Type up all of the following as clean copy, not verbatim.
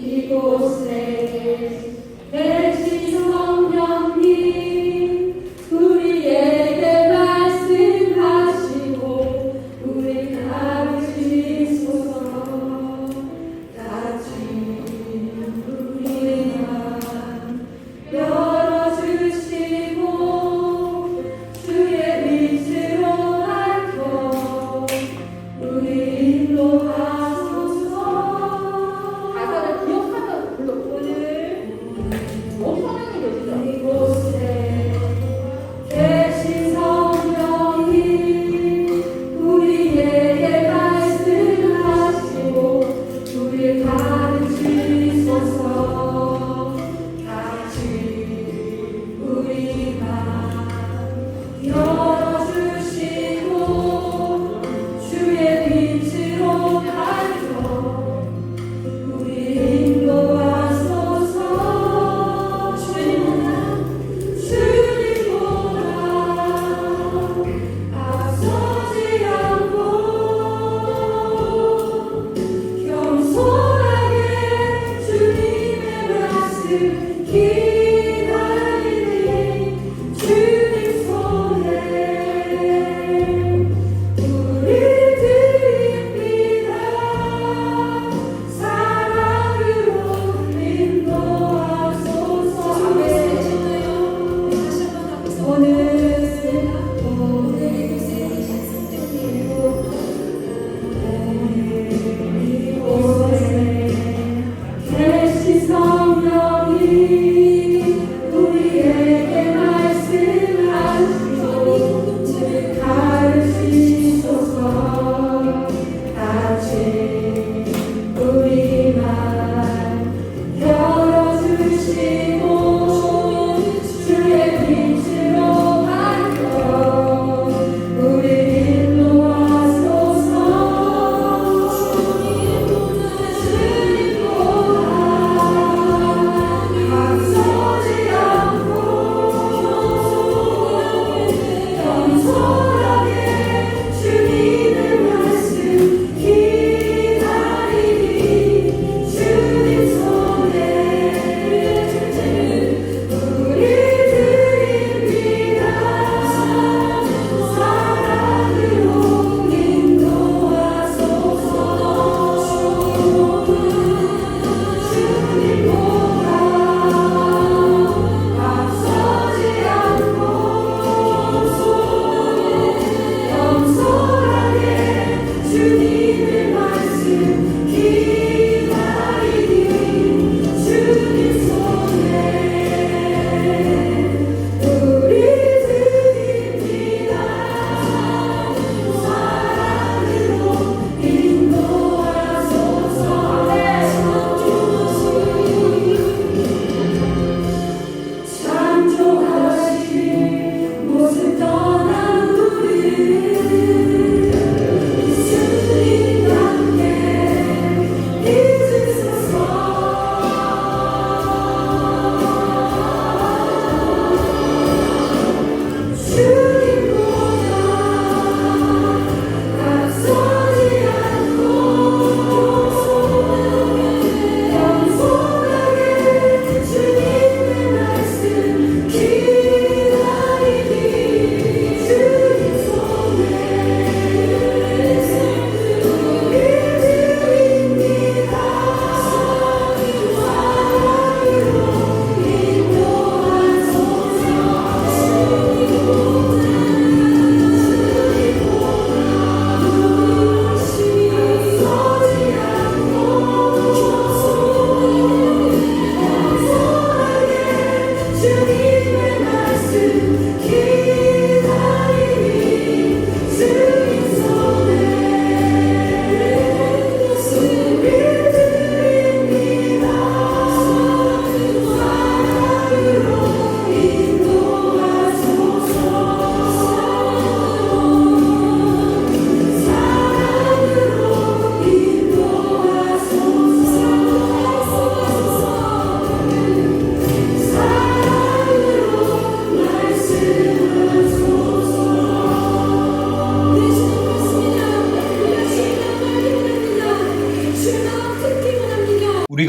이곳에 대신 성령님 우리에게 말씀하시고 우리 가르치소서. 닫힌 우리 맘 열어주시고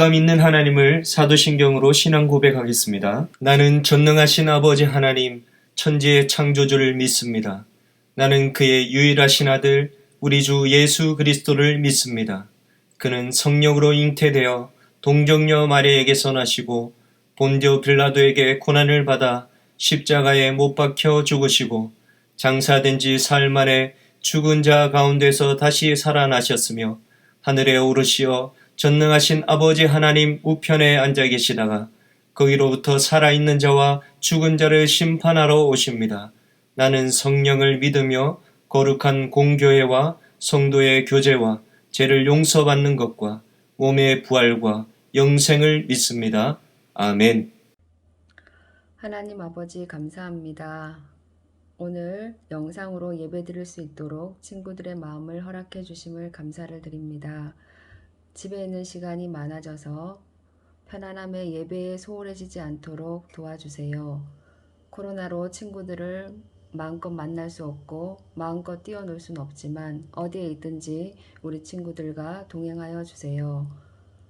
우리가 믿는 하나님을 사도신경으로 신앙 고백하겠습니다. 나는 전능하신 아버지 하나님, 천지의 창조주를 믿습니다. 나는 그의 유일하신 아들, 우리 주 예수 그리스도를 믿습니다. 그는 성령으로 잉태되어 동정녀 마리에게서 나시고 본디오 빌라도에게 고난을 받아 십자가에 못 박혀 죽으시고 장사된 지 사흘 만에 죽은 자 가운데서 다시 살아나셨으며 하늘에 오르시어 전능하신 아버지 하나님 우편에 앉아 계시다가 거기로부터 살아있는 자와 죽은 자를 심판하러 오십니다. 나는 성령을 믿으며 거룩한 공교회와 성도의 교제와 죄를 용서받는 것과 몸의 부활과 영생을 믿습니다. 아멘. 하나님 아버지 감사합니다. 오늘 영상으로 예배드릴 수 있도록 친구들의 마음을 허락해 주심을 감사를 드립니다. 집에 있는 시간이 많아져서 편안함에 예배에 소홀해지지 않도록 도와주세요. 코로나로 친구들을 마음껏 만날 수 없고 마음껏 뛰어놀 수는 없지만 어디에 있든지 우리 친구들과 동행하여 주세요.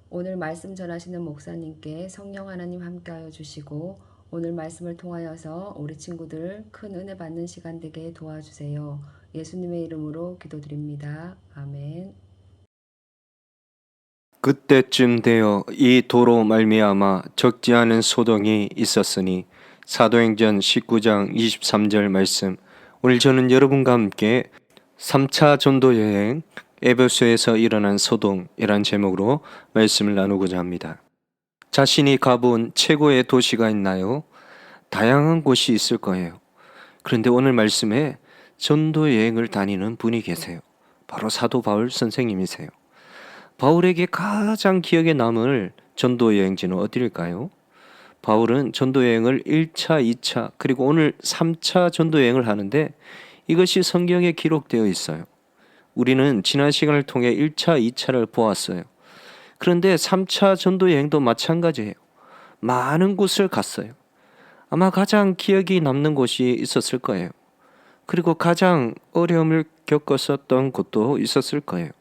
오늘 말씀 전하시는 목사님께 성령 하나님 함께하여 주시고 오늘 말씀을 통하여서 우리 친구들 큰 은혜 받는 시간 되게 도와주세요. 예수님의 이름으로 기도드립니다. 아멘. 그때쯤 되어 이 도로 말미암아 적지 않은 소동이 있었으니 사도행전 19장 23절 말씀. 오늘 저는 여러분과 함께 3차 전도 여행 에베소에서 일어난 소동이란 제목으로 말씀을 나누고자 합니다. 자신이 가본 최고의 도시가 있나요? 다양한 곳이 있을 거예요. 그런데 오늘 말씀에 전도 여행을 다니는 분이 계세요. 바로 사도 바울 선생님이세요. 바울에게 가장 기억에 남을 전도 여행지는 어디일까요? 바울은 전도 여행을 1차, 2차, 그리고 오늘 3차 전도 여행을 하는데 이것이 성경에 기록되어 있어요. 우리는 지난 시간을 통해 1차, 2차를 보았어요. 그런데 3차 전도 여행도 마찬가지예요. 많은 곳을 갔어요. 아마 가장 기억이 남는 곳이 있었을 거예요. 그리고 가장 어려움을 겪었었던 곳도 있었을 거예요.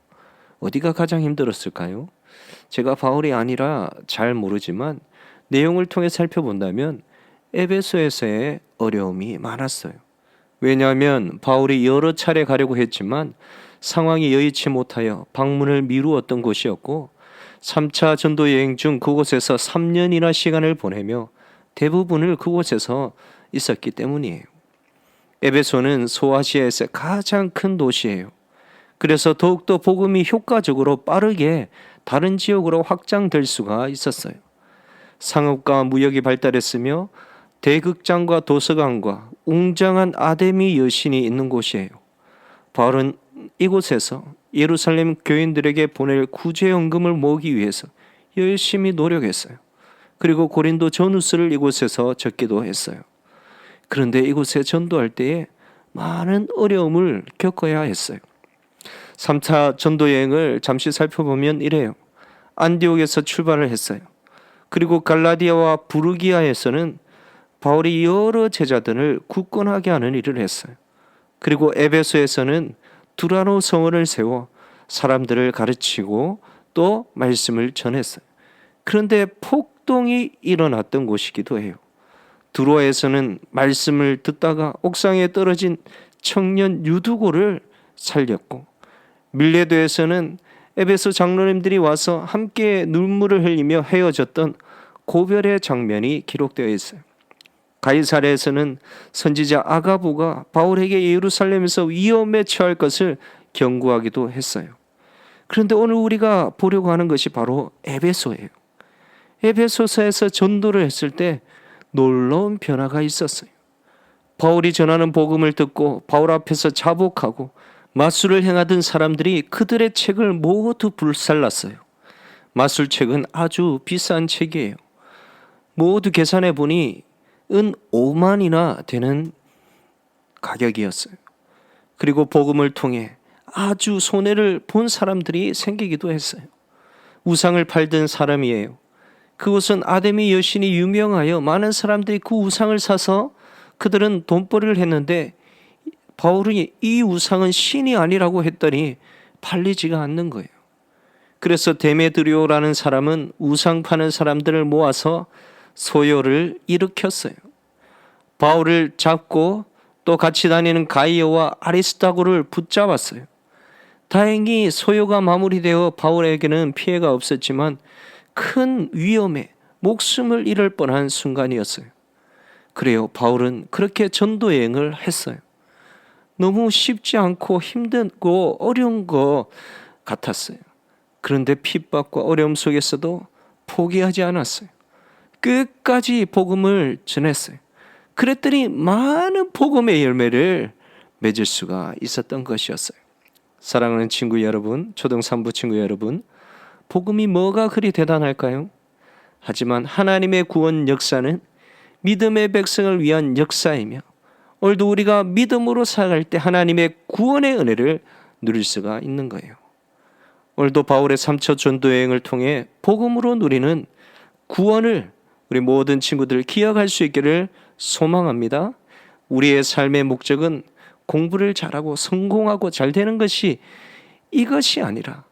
어디가 가장 힘들었을까요? 제가 바울이 아니라 잘 모르지만 내용을 통해 살펴본다면 에베소에서의 어려움이 많았어요. 왜냐하면 바울이 여러 차례 가려고 했지만 상황이 여의치 못하여 방문을 미루었던 곳이었고 3차 전도 여행 중 그곳에서 3년이나 시간을 보내며 대부분을 그곳에서 있었기 때문이에요. 에베소는 소아시아에서 가장 큰 도시예요. 그래서 더욱더 복음이 효과적으로 빠르게 다른 지역으로 확장될 수가 있었어요. 상업과 무역이 발달했으며 대극장과 도서관과 웅장한 아데미 여신이 있는 곳이에요. 바울은 이곳에서 예루살렘 교인들에게 보낼 구제연금을 모으기 위해서 열심히 노력했어요. 그리고 고린도 전후서를 이곳에서 적기도 했어요. 그런데 이곳에 전도할 때에 많은 어려움을 겪어야 했어요. 3차 전도 여행을 잠시 살펴보면 이래요. 안디옥에서 출발을 했어요. 그리고 갈라디아와 부르기아에서는 바울이 여러 제자들을 굳건하게 하는 일을 했어요. 그리고 에베소에서는 두라노 성원을 세워 사람들을 가르치고 또 말씀을 전했어요. 그런데 폭동이 일어났던 곳이기도 해요. 두로에서는 말씀을 듣다가 옥상에 떨어진 청년 유두고를 살렸고 밀레도에서는 에베소 장로님들이 와서 함께 눈물을 흘리며 헤어졌던 고별의 장면이 기록되어 있어요. 가이사랴에서는 선지자 아가부가 바울에게 예루살렘에서 위험에 처할 것을 경고하기도 했어요. 그런데 오늘 우리가 보려고 하는 것이 바로 에베소예요. 에베소서에서 전도를 했을 때 놀라운 변화가 있었어요. 바울이 전하는 복음을 듣고 바울 앞에서 자복하고 마술을 행하던 사람들이 그들의 책을 모두 불살랐어요. 마술책은 아주 비싼 책이에요. 모두 계산해 보니 은 5만이나 되는 가격이었어요. 그리고 복음을 통해 아주 손해를 본 사람들이 생기기도 했어요. 우상을 팔던 사람이에요. 그곳은 아데미 여신이 유명하여 많은 사람들이 그 우상을 사서 그들은 돈벌이를 했는데 바울이 이 우상은 신이 아니라고 했더니 팔리지가 않는 거예요. 그래서 데메드리오라는 사람은 우상 파는 사람들을 모아서 소요를 일으켰어요. 바울을 잡고 또 같이 다니는 가이오와 아리스타고를 붙잡았어요. 다행히 소요가 마무리되어 바울에게는 피해가 없었지만 큰 위험에 목숨을 잃을 뻔한 순간이었어요. 그래요, 바울은 그렇게 전도 여행을 했어요. 너무 쉽지 않고 힘들고 어려운 것 같았어요. 그런데 핍박과 어려움 속에서도 포기하지 않았어요. 끝까지 복음을 전했어요. 그랬더니 많은 복음의 열매를 맺을 수가 있었던 것이었어요. 사랑하는 친구 여러분, 초등산부 친구 여러분, 복음이 뭐가 그리 대단할까요? 하지만 하나님의 구원 역사는 믿음의 백성을 위한 역사이며 오늘도 우리가 믿음으로 살아갈 때 하나님의 구원의 은혜를 누릴 수가 있는 거예요. 오늘도 바울의 3차 전도 여행을 통해 복음으로 누리는 구원을 우리 모든 친구들 기억할 수 있기를 소망합니다. 우리의 삶의 목적은 공부를 잘하고 성공하고 잘 되는 것이 이것이 아니라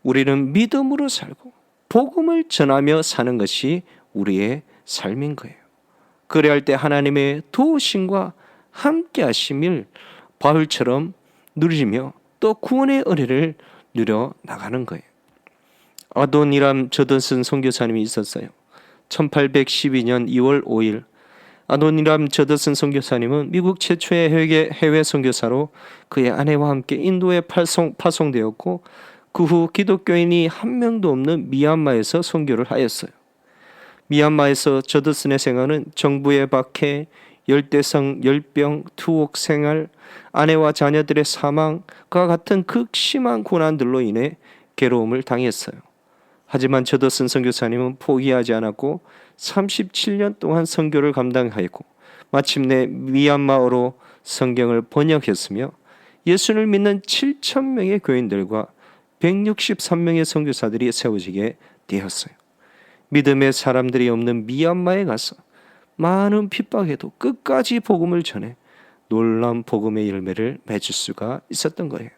우리는 믿음으로 살고 복음을 전하며 사는 것이 우리의 삶인 거예요. 그래야 할 때 하나님의 도우심과 함께 하심을 바울처럼 누리며 또 구원의 은혜를 누려 나가는 거예요. 아도니람 저더슨 선교사님이 있었어요. 1812년 2월 5일 아도니람 저더슨 선교사님은 미국 최초의 해외 선교사로 그의 아내와 함께 인도에 파송되었고 그 후 기독교인이 한 명도 없는 미얀마에서 선교를 하였어요. 미얀마에서 저더슨의 생활은 정부의 박해, 열대성, 열병, 투옥 생활, 아내와 자녀들의 사망과 같은 극심한 고난들로 인해 괴로움을 당했어요. 하지만 저더슨 선교사님은 포기하지 않았고 37년 동안 선교를 감당하였고 마침내 미얀마어로 성경을 번역했으며 예수를 믿는 7,000명의 교인들과 163명의 선교사들이 세워지게 되었어요. 믿음의 사람들이 없는 미얀마에 가서 많은 핍박에도 끝까지 복음을 전해 놀라운 복음의 열매를 맺을 수가 있었던 거예요.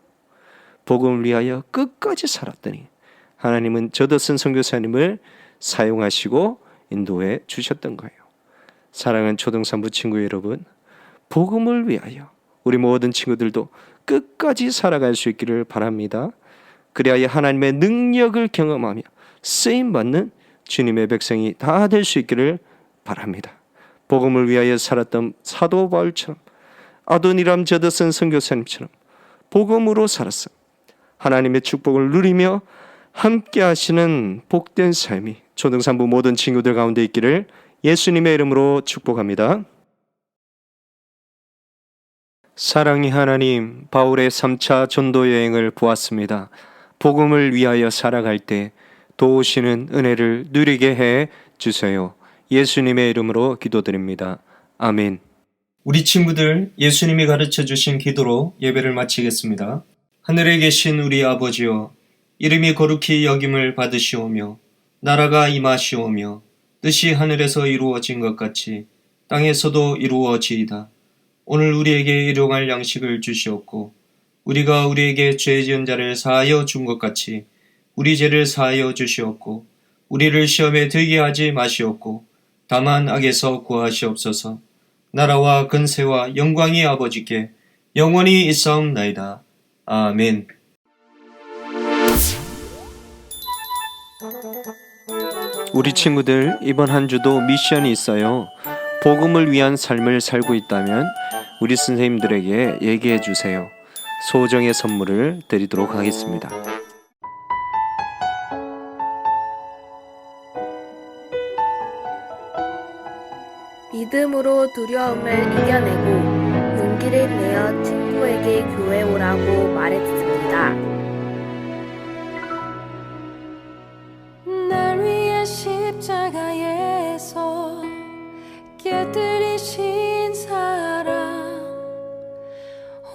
복음을 위하여 끝까지 살았더니 하나님은 저더슨 선교사님을 사용하시고 인도해 주셨던 거예요. 사랑하는 초등산부 친구 여러분, 복음을 위하여 우리 모든 친구들도 끝까지 살아갈 수 있기를 바랍니다. 그래야 하나님의 능력을 경험하며 쓰임받는 주님의 백성이 다 될 수 있기를 바랍니다. 복음을 위하여 살았던 사도 바울처럼 아도니람 저더슨 선교사님처럼 복음으로 살았어 하나님의 축복을 누리며 함께 하시는 복된 삶이 초등산부 모든 친구들 가운데 있기를 예수님의 이름으로 축복합니다. 사랑의 하나님, 바울의 3차 전도 여행을 보았습니다. 복음을 위하여 살아갈 때 도우시는 은혜를 누리게 해 주세요. 예수님의 이름으로 기도드립니다. 아멘. 우리 친구들, 예수님이 가르쳐 주신 기도로 예배를 마치겠습니다. 하늘에 계신 우리 아버지여, 이름이 거룩히 여김을 받으시오며 나라가 임하시오며 뜻이 하늘에서 이루어진 것 같이 땅에서도 이루어지이다. 오늘 우리에게 일용할 양식을 주시옵고 우리가 우리에게 죄 지은 자를 사하여 준 것 같이 우리 죄를 사하여 주시옵고 우리를 시험에 들게 하지 마시옵고 다만 악에서 구하시옵소서. 나라와 근세와 영광이 아버지께 영원히 있사옵나이다. 아멘. 우리 친구들, 이번 한 주도 미션이 있어요. 복음을 위한 삶을 살고 있다면 우리 선생님들에게 얘기해 주세요. 소정의 선물을 드리도록 하겠습니다. 믿음으로 두려움을 이겨내고 용기를 내어 친구에게 교회 오라고 말해주습니다. 날 위해 십자가에서 깨뜨리신 사랑,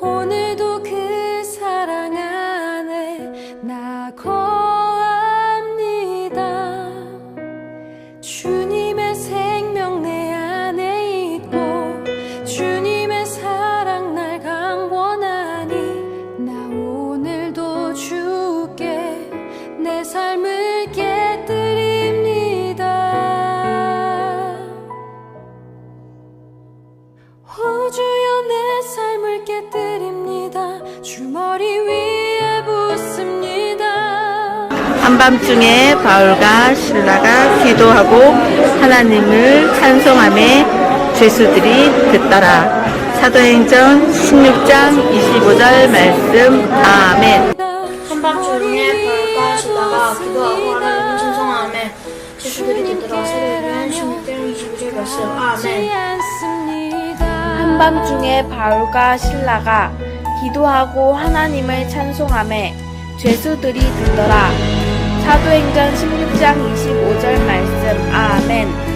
오늘도 그 사랑 안에 나 거합니다. 주님의 생명 내 안에 있고 주님의 사랑 날 강권하니 나 오늘도 주께 내 한밤중에 바울과 실라가 기도하고 하나님을 찬송하며 죄수들이 듣더라. 사도행전 16장 25절 말씀. 아멘. 한밤중에 바울과 실라가 기도하고 하나님을 찬송하며 제수들이 듣더라. 사도행전 16장 25절 말씀. 아멘. 한밤중에 바울과 실라가 기도하고 하나님을 찬송하며 죄수들이 듣더라. 사도행전 16장 25절 말씀. 아멘.